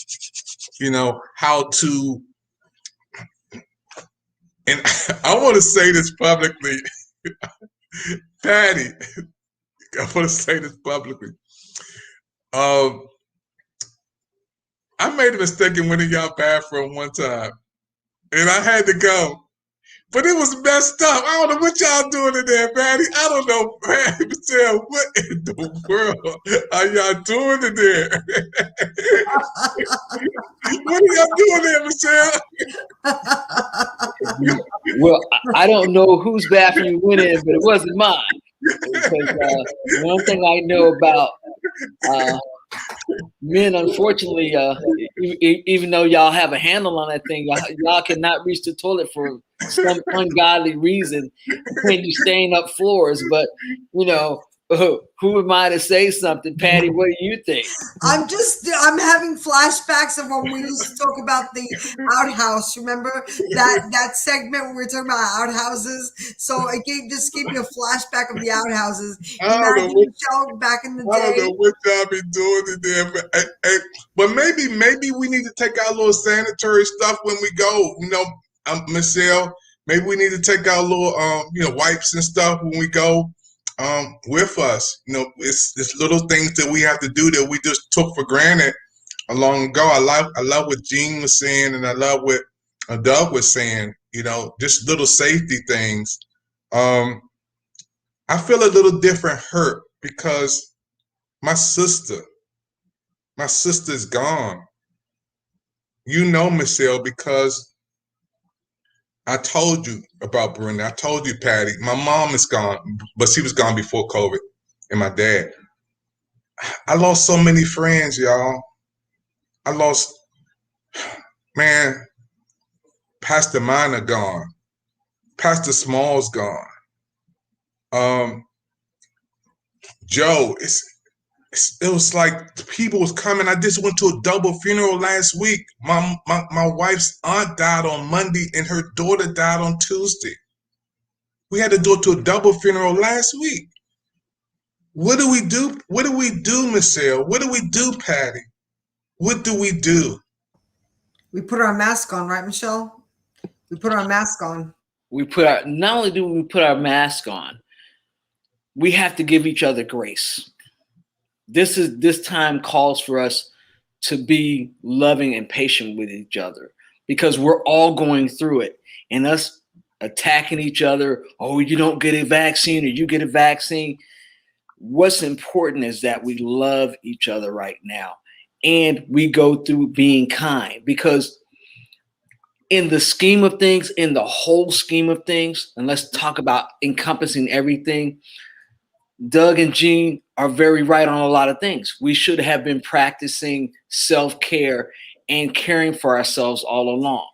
How to. And I want to say this publicly, Patty. I want to say this publicly. I made a mistake in one of y'all bathroom one time, and I had to go, but it was messed up. I don't know what y'all doing in there, Patty. I don't know, Patty. Michelle, what in the world are y'all doing in there? What are y'all doing there, Michelle? Well, I don't know whose bathroom you went in, but it wasn't mine. Because one thing I know about men, unfortunately, even though y'all have a handle on that thing, y'all cannot reach the toilet for some ungodly reason when you stain up floors. But who am I to say something? Patty, what do you think? I'm having flashbacks of when we used to talk about the outhouse. Remember that segment where we were talking about outhouses? So it just gave me a flashback of the outhouses. Imagine Michelle back in the day. I don't know what y'all be doing in there, but maybe we need to take our little sanitary stuff when we go. Michelle, maybe we need to take our little wipes and stuff when we go. With us, it's little things that we have to do that we just took for granted long ago. I love what Gene was saying, and I love what Doug was saying. Just little safety things. I feel a little different hurt because my sister's gone. Michelle, because I told you about Brenda. I told you, Patty. My mom is gone, but she was gone before COVID, and my dad. I lost so many friends, y'all. I lost, Pastor Minor gone. Pastor Small's gone. Joe, it was like people was coming. I just went to a double funeral last week. My wife's aunt died on Monday, and her daughter died on Tuesday. We had to go to a double funeral last week. What do we do? What do we do, Michelle? What do we do, Patty? What do we do? We put our mask on, right, Michelle? We put our mask on. Not only do we put our mask on, we have to give each other grace. This time calls for us to be loving and patient with each other, because we're all going through it, and us attacking each other. Oh, you don't get a vaccine, or you get a vaccine. What's important is that we love each other right now, and we go through being kind, because in the scheme of things, in the whole scheme of things, and let's talk about encompassing everything, Doug and Jean are very right on a lot of things. We should have been practicing self-care and caring for ourselves all along.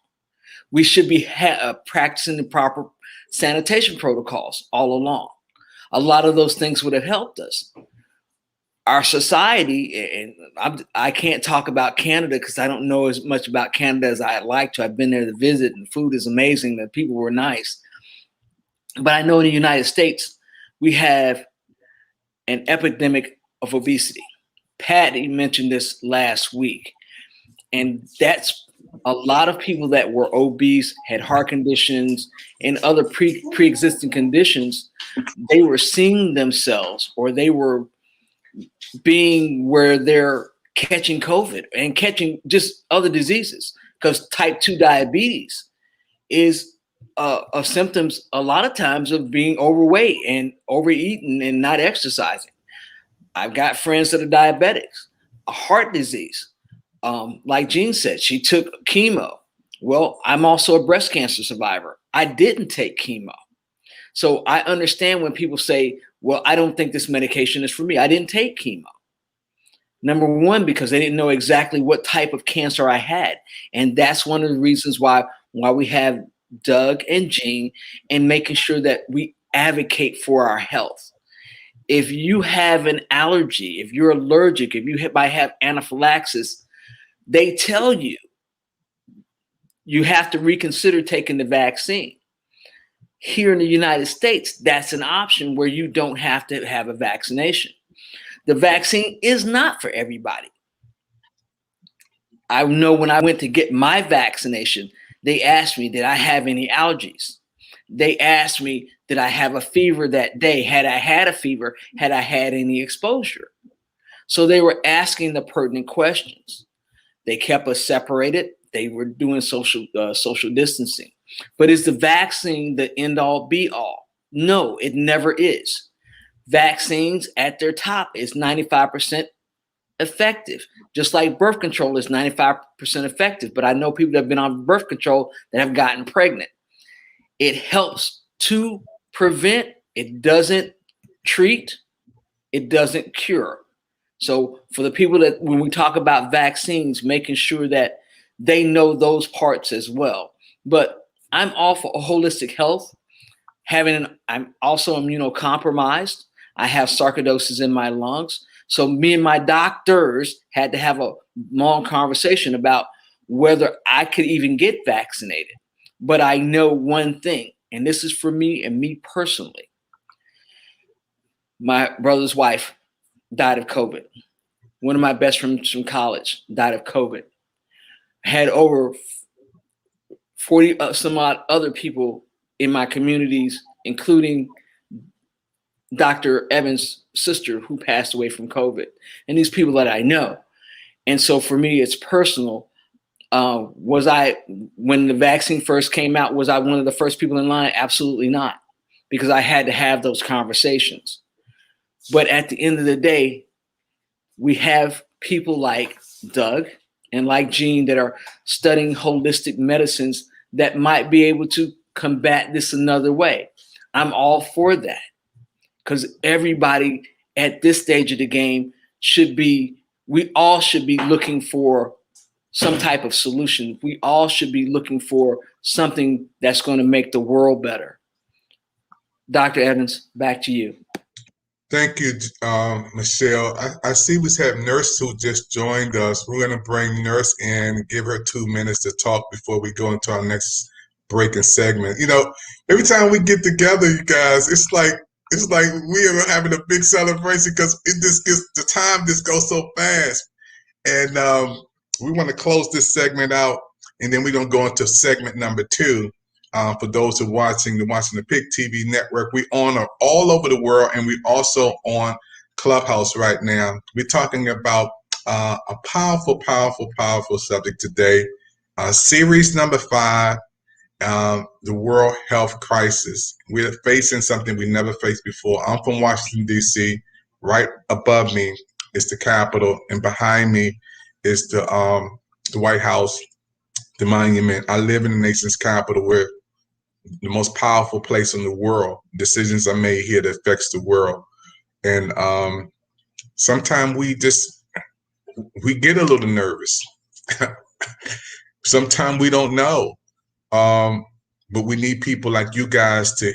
We should be practicing the proper sanitation protocols all along. A lot of those things would have helped us. Our society, and I can't talk about Canada because I don't know as much about Canada as I'd like to. I've been there to visit, and the food is amazing. The people were nice. But I know in the United States, we have an epidemic of obesity. Patty mentioned this last week. And that's a lot of people that were obese, had heart conditions and other pre-existing conditions. They were seeing themselves, or they were being where they're catching COVID and catching just other diseases, because type 2 diabetes is of symptoms a lot of times of being overweight and overeating and not exercising. I've got friends that are diabetics, a heart disease. Like Jean said, she took chemo. Well, I'm also a breast cancer survivor. I didn't take chemo. So I understand when people say, well, I don't think this medication is for me. I didn't take chemo. Number one, because they didn't know exactly what type of cancer I had. And that's one of the reasons why we have Doug and Jean and making sure that we advocate for our health. If you have an allergy, if you're allergic, if you might have anaphylaxis, they tell you you have to reconsider taking the vaccine. Here in the United States, that's an option where you don't have to have a vaccination. The vaccine is not for everybody. I know when I went to get my vaccination, they asked me, did I have any allergies? They asked me, did I have a fever that day? Had I had a fever? Had I had any exposure? So they were asking the pertinent questions. They kept us separated. They were doing social distancing. But is the vaccine the end all be all? No, it never is. Vaccines at their top is 95% effective, just like birth control is 95% effective. But I know people that have been on birth control that have gotten pregnant. It helps to prevent, it doesn't treat, it doesn't cure. So for the people that, when we talk about vaccines, making sure that they know those parts as well. But I'm all for holistic health. I'm also immunocompromised. I have sarcoidosis in my lungs. So me and my doctors had to have a long conversation about whether I could even get vaccinated. But I know one thing, and this is for me and me personally. My brother's wife died of COVID. One of my best friends from college died of COVID. Had over 40 some odd other people in my communities, including Dr. Evans' sister, who passed away from COVID, and these people that I know. And so for me, it's personal. Was I, when the vaccine first came out, was I one of the first people in line? Absolutely not, because I had to have those conversations. But at the end of the day, we have people like Doug and like Jean that are studying holistic medicines that might be able to combat this another way. I'm all for that, because everybody at this stage of the game we all should be looking for some type of solution. We all should be looking for something that's going to make the world better. Dr. Evans, back to you. Thank you, Michelle. I see we have Nurse who just joined us. We're going to bring Nurse in and give her 2 minutes to talk before we go into our next breaking segment. Every time we get together, you guys, it's like we are having a big celebration, because the time just goes so fast. And we want to close this segment out, and then we're going to go into segment number 2. For those who are watching the PIC TV network, we on all over the world, and we also on Clubhouse right now. We're talking about a powerful, powerful, powerful subject today. Series number 5, the World Health Crisis. We're facing something we never faced before. I'm from Washington, D.C. Right above me is the Capitol, and behind me is the White House, the monument. I live in the nation's capital, where the most powerful place in the world. Decisions are made here that affects the world. And sometimes we get a little nervous. Sometimes we don't know. But we need people like you guys to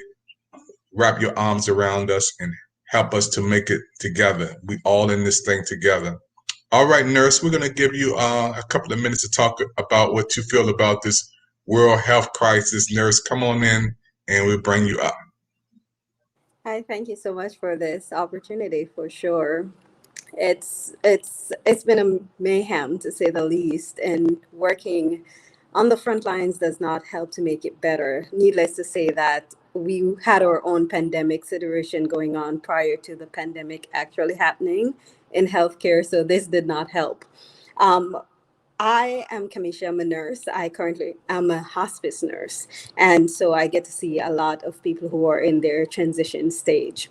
wrap your arms around us and help us to make it together. We all in this thing together. All right, nurse, we're going to give you a couple of minutes to talk about what you feel about this world health crisis. Nurse, come on in and we'll bring you up. Hi, thank you so much for this opportunity, for sure. It's been a mayhem, to say the least, and working on the front lines does not help to make it better. Needless to say that we had our own pandemic situation going on prior to the pandemic actually happening in healthcare, so this did not help. I am Kamisha. I'm a nurse. I'm a hospice nurse. And so I get to see a lot of people who are in their transition stage.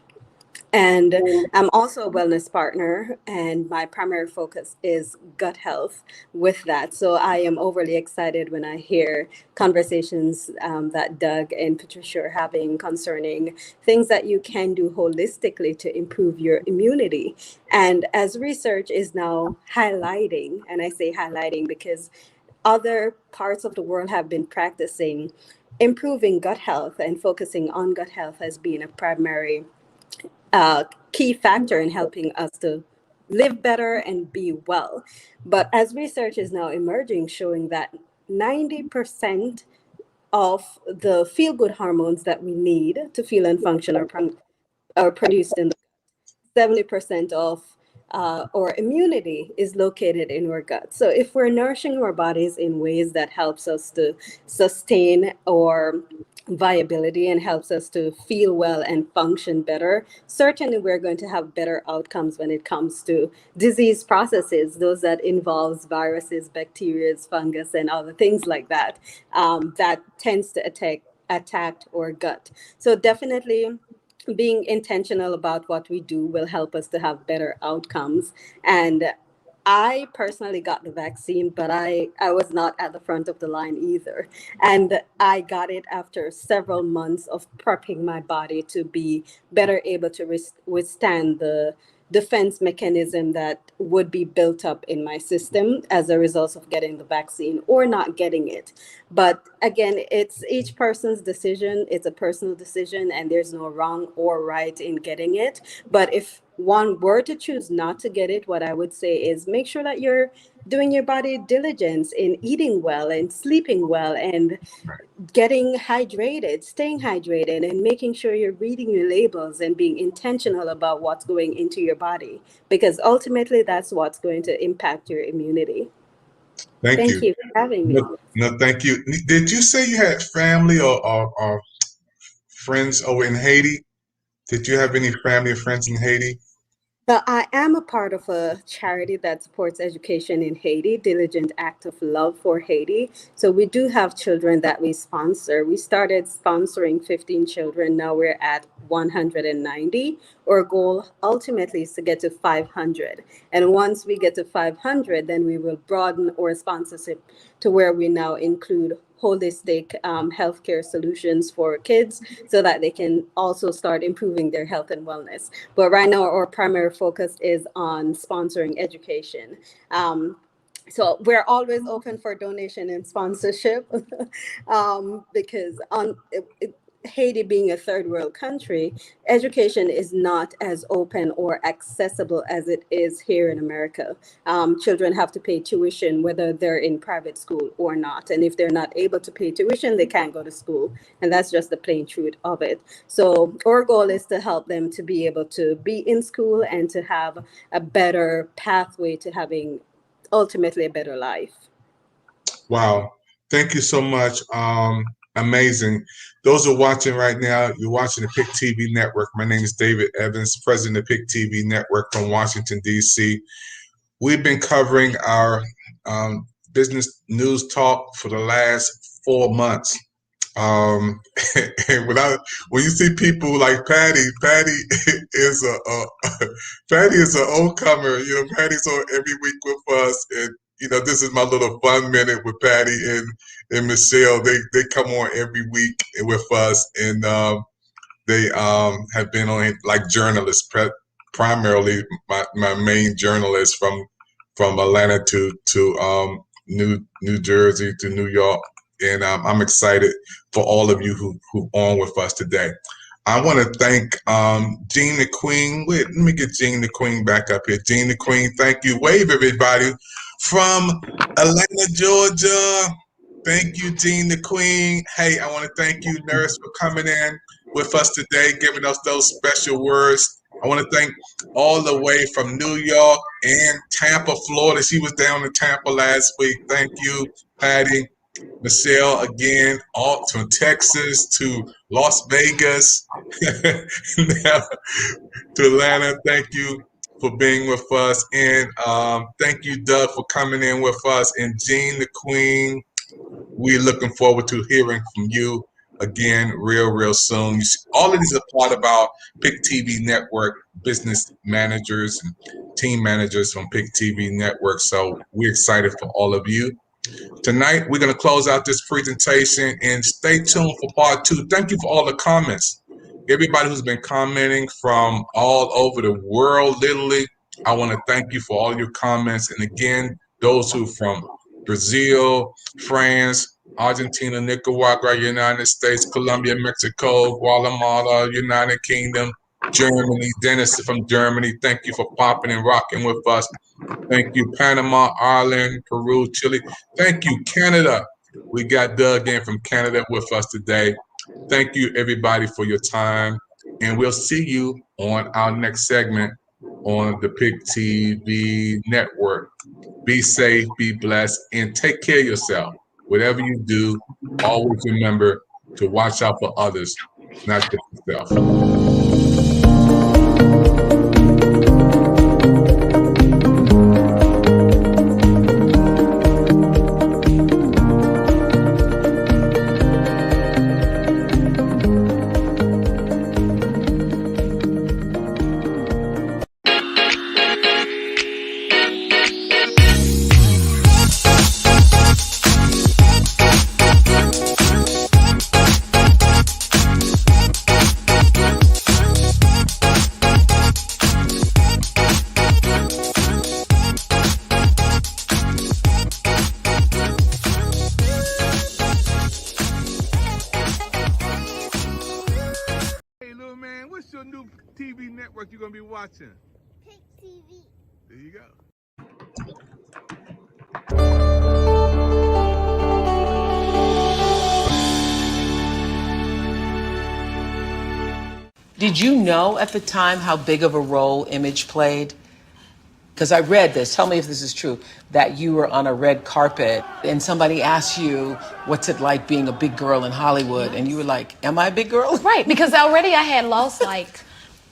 And I'm also a wellness partner, and my primary focus is gut health with that. So I am overly excited when I hear conversations that Doug and Patricia are having concerning things that you can do holistically to improve your immunity. And as research is now highlighting, and I say highlighting because other parts of the world have been practicing improving gut health and focusing on gut health as being a primary key factor in helping us to live better and be well. But as research is now emerging, showing that 90% of the feel-good hormones that we need to feel and function are produced in the 70% of our immunity is located in our gut. So if we're nourishing our bodies in ways that helps us to sustain our viability and helps us to feel well and function better, certainly we're going to have better outcomes when it comes to disease processes, those that involves viruses, bacteria, fungus, and other things like that, that tends to attack our gut. So definitely being intentional about what we do will help us to have better outcomes. And I personally got the vaccine, but I was not at the front of the line either. And I got it after several months of prepping my body to be better able to withstand the defense mechanism that would be built up in my system as a result of getting the vaccine or not getting it. But again, it's each person's decision. It's a personal decision, and there's no wrong or right in getting it. But if one were to choose not to get it, what I would say is make sure that you're doing your body diligence in eating well and sleeping well and getting hydrated, staying hydrated, and making sure you're reading your labels and being intentional about what's going into your body, because ultimately that's what's going to impact your immunity. Thank you for having me. No, thank you. Did you say you had family or friends over in Haiti? Did you have any family or friends in Haiti? Well, I am a part of a charity that supports education in Haiti, Diligent Act of Love for Haiti. So we do have children that we sponsor. We started sponsoring 15 children. Now we're at 190. Our goal ultimately is to get to 500. And once we get to 500, then we will broaden our sponsorship to where we now include holistic healthcare solutions for kids so that they can also start improving their health and wellness. But right now, our primary focus is on sponsoring education. So we're always open for donation and sponsorship because Haiti being a third world country, education is not as open or accessible as it is here in America. Children have to pay tuition whether they're in private school or not. And if they're not able to pay tuition, they can't go to school. And that's just the plain truth of it. So our goal is to help them to be able to be in school and to have a better pathway to having ultimately a better life. Wow. Thank you so much. Amazing. Those who are watching right now, you're watching the PIC TV network. My name is David Evans, president of PIC TV network from Washington, D.C. We've been covering our business news talk for the last 4 months. And when you see people like Patty is Patty is an old comer. You know, Patty's on every week with us, and this is my little fun minute with Patty and Michelle. They come on every week with us, and they have been on like journalists, primarily my main journalist from Atlanta to New Jersey to New York, and I'm excited for all of you who on with us today. I want to thank Jean the Queen. Wait, let me get Jean the Queen back up here. Jean the Queen, thank you. Wave, everybody, from Atlanta, Georgia. Thank you, Jean the Queen. Hey, I want to thank you, Nurse, for coming in with us today, giving us those special words. I want to thank all the way from New York and Tampa, Florida. She was down in Tampa last week. Thank you, Patty. Michelle, again, all from Texas to Las Vegas, now to Atlanta. Thank you for being with us. And thank you, Doug, for coming in with us. And Jean the Queen, we're looking forward to hearing from you again real soon. All of these are part of our PIC TV Network business managers and team managers from PIC TV Network. So we're excited for all of you. Tonight, we're going to close out this presentation and stay tuned for part 2. Thank you for all the comments. Everybody who's been commenting from all over the world, literally, I want to thank you for all your comments. And again, those who from Brazil, France, Argentina, Nicaragua, United States, Colombia, Mexico, Guatemala, United Kingdom, Germany, Dennis from Germany, thank you for popping and rocking with us. Thank you, Panama, Ireland, Peru, Chile. Thank you, Canada. We got Doug in from Canada with us today. Thank you, everybody, for your time. And we'll see you on our next segment on the PIC TV Network. Be safe, be blessed, and take care of yourself. Whatever you do, always remember to watch out for others, not just yourself. What's your new TV network you're going to be watching? PIC TV. There you go. Did you know at the time how big of a role image played? Because I read this, tell me if this is true, that you were on a red carpet and somebody asked you, what's it like being a big girl in Hollywood? And you were like, am I a big girl? Right, because already I had lost like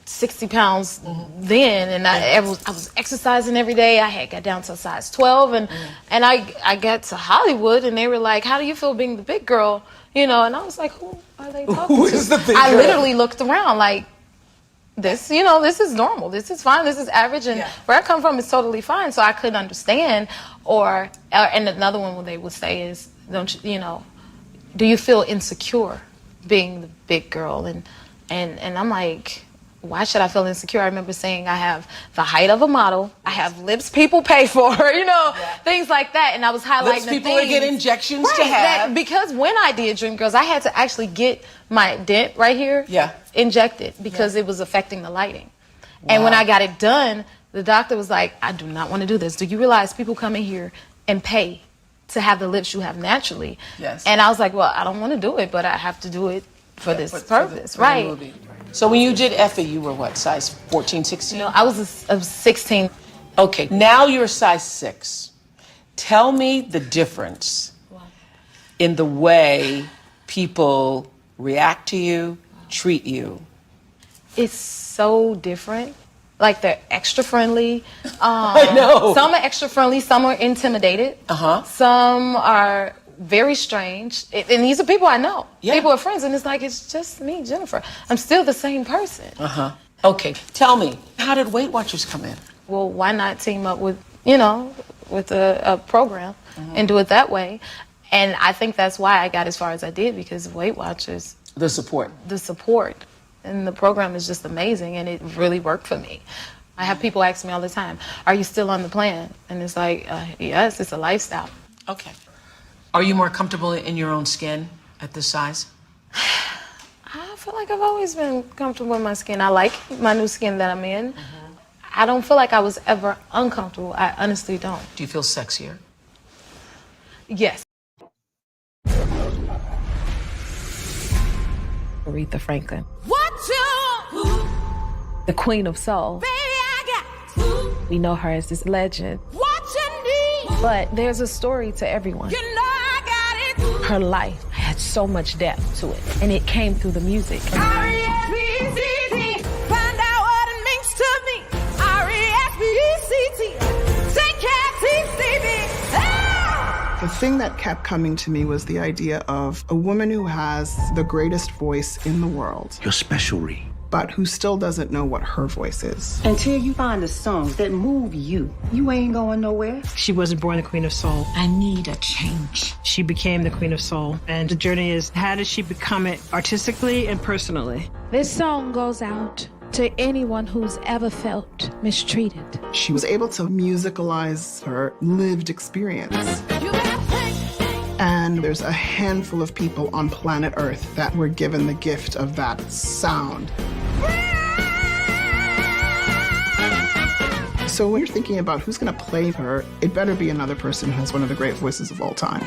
60 pounds then, and I was exercising every day. I had got down to a size 12, and I got to Hollywood, and they were like, how do you feel being the big girl? And I was like, who are they talking Who to? is the big I girl? literally looked around like, this is normal. This is fine. This is average. And where I come from is totally fine. So I couldn't understand. And another one what they would say is, do you feel insecure being the big girl? And I'm like, why should I feel insecure? I remember saying I have the height of a model. I have lips people pay for, things like that. And I was highlighting Lips the people things. would get injections to Right, have. because when I did Dreamgirls, I had to actually get my dent right here injected because it was affecting the lighting. And when I got it done, the doctor was like, I do not want to do this. Do you realize people come in here and pay to have the lips you have naturally? Yes. And I was like, well, I don't want to do it, but I have to do it for this purpose, for the right? movie. So when you did Effie, you were what, size 14, 16? I was 16. Okay, now you're size 6. Tell me the difference in the way people react to you, treat you. It's so different. Like, they're extra friendly. I know. Some are extra friendly, some are intimidated. Some are very strange. And these are people I know. People are friends, and it's like, it's just me, Jennifer. I'm still the same person. Okay, tell me, how did Weight Watchers come in? Well, why not team up with, a program and do it that way. And I think that's why I got as far as I did, because of Weight Watchers. The support. The support. And the program is just amazing, and it really worked for me. I have people ask me all the time, are you still on the plan? And it's like, yes, it's a lifestyle. Okay. Are you more comfortable in your own skin at this size? I feel like I've always been comfortable in my skin. I like my new skin that I'm in. I don't feel like I was ever uncomfortable. I honestly don't. Do you feel sexier? Yes. Aretha Franklin. The Queen of Soul. We know her as this legend. But there's a story to everyone. Her life had so much depth to it, and it came through the music. Find out what it means to me. R-E-S-P-E-C-T. Take care, T-C-B. The thing that kept coming to me was the idea of a woman who has the greatest voice in the world. You're special, Ree. But who still doesn't know what her voice is. Until you find the songs that move you, you ain't going nowhere. She wasn't born the Queen of Soul. I need a change. She became the Queen of Soul. And the journey is, how did she become it artistically and personally? This song goes out to anyone who's ever felt mistreated. She was able to musicalize her lived experience. And there's a handful of people on planet Earth that were given the gift of that sound. So when you're thinking about who's going to play her, it better be another person who has one of the great voices of all time.